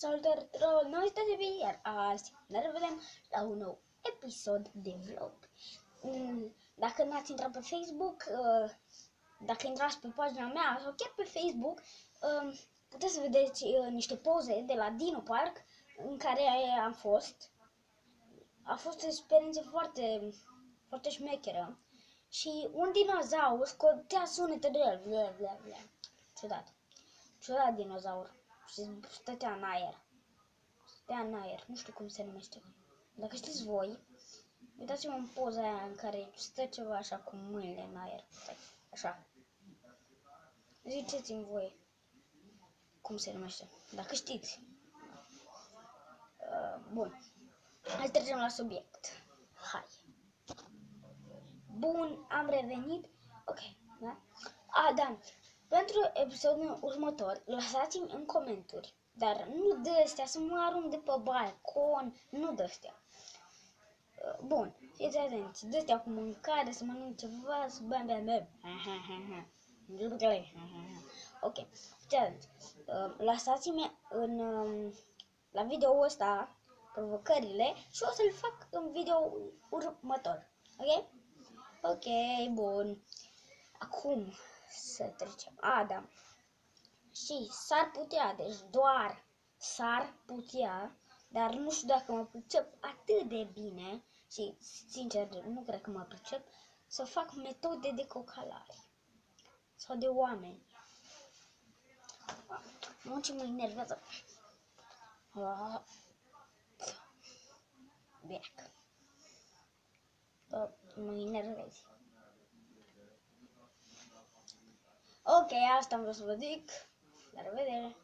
Salutări tuturor, noi suntem Sebi, iar azi ne revedem la un nou episod de vlog. Dacă n-ați intrat pe Facebook, dacă intrați pe pagina mea sau chiar pe Facebook, puteți să vedeți niște poze de la Dino Park în care am fost. A fost o experiență foarte, foarte șmecheră și un dinozaur scotea sunete de el. Blea, blea, blea. Ciudat dinozaur. Și stătea în aer. Nu știu cum se numește. Dacă știți voi, uitați-vă în poza aia în care stă ceva așa cu mâinile în aer. Așa. Ziceți-mi voi cum se numește. Dacă știți. Bun. Hai trecem la subiect. Hai. Bun, am revenit. Ok, da? Da. Pentru episodul următor, lăsați-mi în comentarii. Dar nu de astea, să mă arunc de pe balcon, nu de astea. Bun, fiți atenți, de astea cu mâncare, să mănânc ceva, să bem. Ok, fiți atenți. Lăsați-mi la video-ul ăsta provocările și o să le fac în video următor. Ok? Ok, bun. Acum să trecem. Da. Și s-ar putea, deci doar s-ar putea, dar nu știu dacă mă pricep atât de bine și sincer nu cred că mă pricep, să fac metode de cocalare sau de oameni. Ce mă enervează. Beac. Mă enervez. Ok, asta am vrut să vă zic. La revedere!